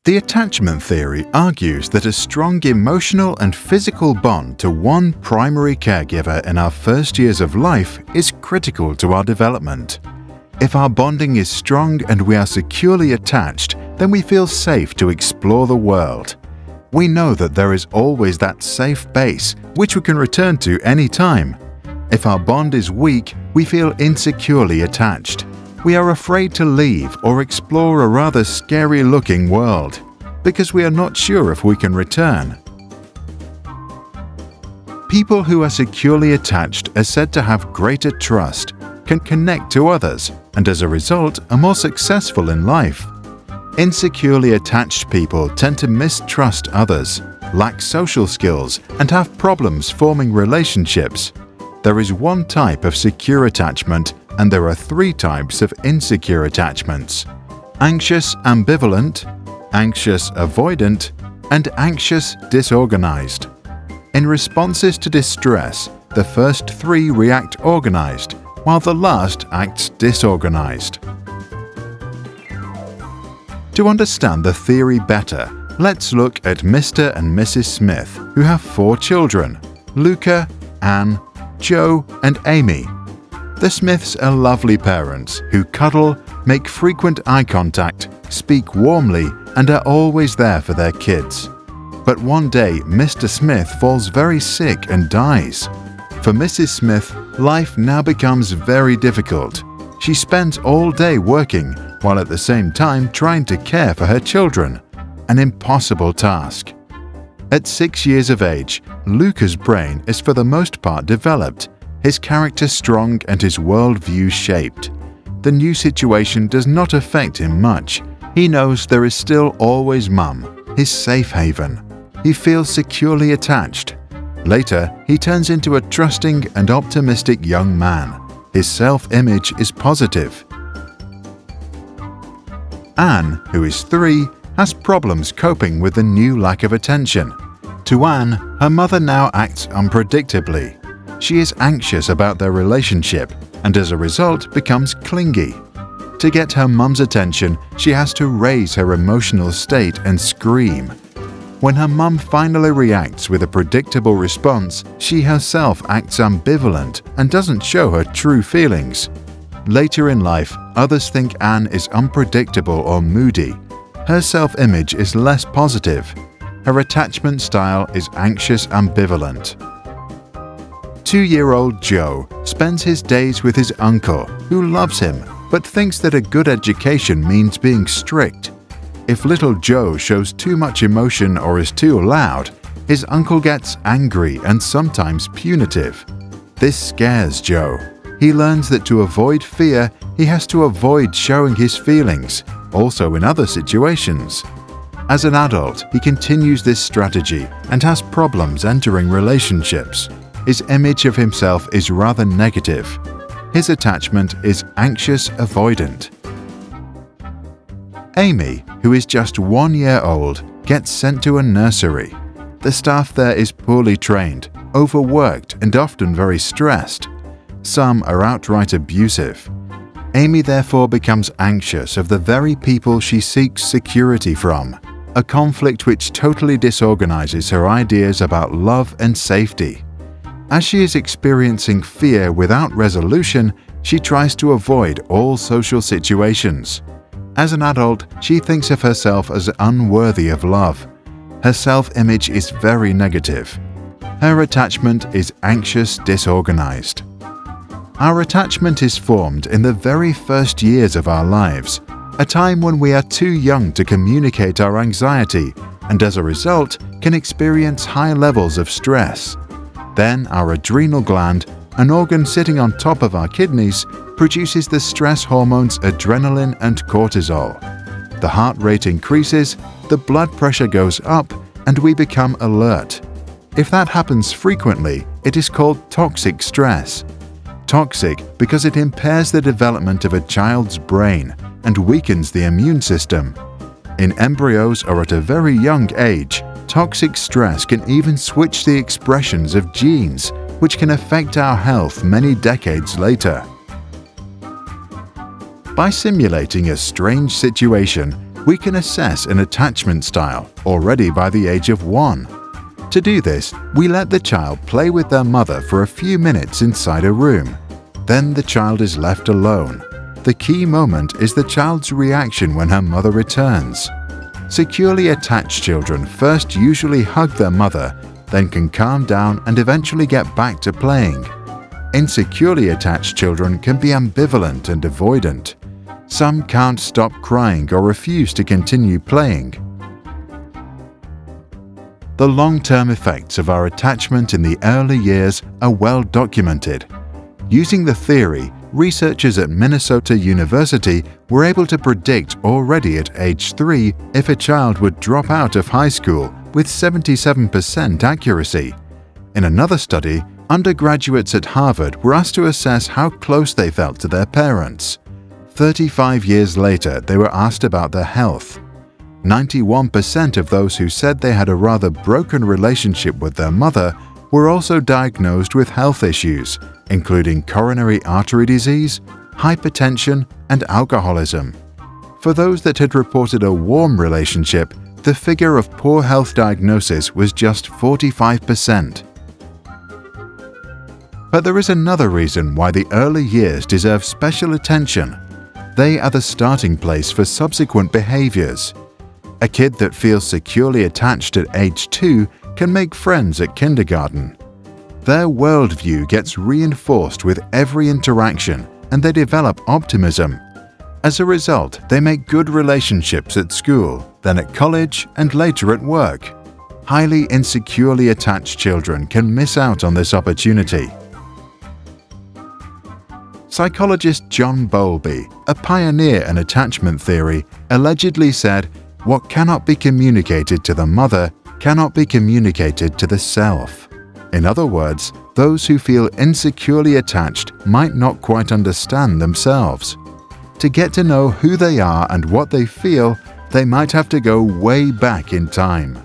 The attachment theory argues that a strong emotional and physical bond to one primary caregiver in our first years of life is critical to our development. If our bonding is strong and we are securely attached, then we feel safe to explore the world. We know that there is always that safe base which we can return to any time. If our bond is weak, we feel insecurely attached. We are afraid to leave or explore a rather scary-looking world because we are not sure if we can return. People who are securely attached are said to have greater trust, can connect to others, and as a result are more successful in life. Insecurely attached people tend to mistrust others, lack social skills, and have problems forming relationships. There is one type of secure attachment, and there are three types of insecure attachments: anxious ambivalent, anxious avoidant, and anxious disorganized. In responses to distress, the first three react organized, while the last acts disorganized. To understand the theory better, let's look at Mr. and Mrs. Smith, who have 4 children: Luca, Anne, Joe, and Amy. The Smiths are lovely parents who cuddle, make frequent eye contact, speak warmly, and are always there for their kids. But one day, Mr. Smith falls very sick and dies. For Mrs. Smith, life now becomes very difficult. She spends all day working, while at the same time trying to care for her children. An impossible task. At 6 years of age, Luca's brain is for the most part developed, his character strong and his worldview shaped. The new situation does not affect him much. He knows there is still always Mum, his safe haven. He feels securely attached. Later, he turns into a trusting and optimistic young man. His self-image is positive. Anne, who is 3, has problems coping with the new lack of attention. To Anne, her mother now acts unpredictably. She is anxious about their relationship and as a result becomes clingy. To get her mum's attention, she has to raise her emotional state and scream. When her mum finally reacts with a predictable response, she herself acts ambivalent and doesn't show her true feelings. Later in life, others think Anne is unpredictable or moody. Her self-image is less positive. Her attachment style is anxious ambivalent. 2-year-old Joe spends his days with his uncle, who loves him, but thinks that a good education means being strict. If little Joe shows too much emotion or is too loud, his uncle gets angry and sometimes punitive. This scares Joe. He learns that to avoid fear, he has to avoid showing his feelings, also in other situations. As an adult, he continues this strategy and has problems entering relationships. His image of himself is rather negative. His attachment is anxious avoidant. Amy, who is just 1 year old, gets sent to a nursery. The staff there is poorly trained, overworked, and often very stressed. Some are outright abusive. Amy therefore becomes anxious of the very people she seeks security from, a conflict which totally disorganizes her ideas about love and safety. As she is experiencing fear without resolution, she tries to avoid all social situations. As an adult, she thinks of herself as unworthy of love. Her self-image is very negative. Her attachment is anxious disorganized. Our attachment is formed in the very first years of our lives, a time when we are too young to communicate our anxiety and as a result can experience high levels of stress. Then our adrenal gland, an organ sitting on top of our kidneys, produces the stress hormones adrenaline and cortisol. The heart rate increases, the blood pressure goes up, and we become alert. If that happens frequently, it is called toxic stress. Toxic because it impairs the development of a child's brain and weakens the immune system. In embryos or at a very young age, toxic stress can even switch the expressions of genes, which can affect our health many decades later. By simulating a strange situation, we can assess an attachment style already by the age of 1. To do this, we let the child play with their mother for a few minutes inside a room. Then the child is left alone. The key moment is the child's reaction when her mother returns. Securely attached children first usually hug their mother, then can calm down and eventually get back to playing. Insecurely attached children can be ambivalent and avoidant. Some can't stop crying or refuse to continue playing. The long-term effects of our attachment in the early years are well documented. Using the theory, researchers at Minnesota University were able to predict already at age 3 if a child would drop out of high school with 77% accuracy. In another study, undergraduates at Harvard were asked to assess how close they felt to their parents. 35 years later, they were asked about their health. 91% of those who said they had a rather broken relationship with their mother were also diagnosed with health issues, including coronary artery disease, hypertension, and alcoholism. For those that had reported a warm relationship, the figure of poor health diagnosis was just 45%. But there is another reason why the early years deserve special attention. They are the starting place for subsequent behaviors. A kid that feels securely attached at age 2 can make friends at kindergarten. Their worldview gets reinforced with every interaction, and they develop optimism. As a result, they make good relationships at school, then at college, and later at work. Highly insecurely attached children can miss out on this opportunity. Psychologist John Bowlby, a pioneer in attachment theory, allegedly said, "What cannot be communicated to the mother cannot be communicated to the self." In other words, those who feel insecurely attached might not quite understand themselves. To get to know who they are and what they feel, they might have to go way back in time.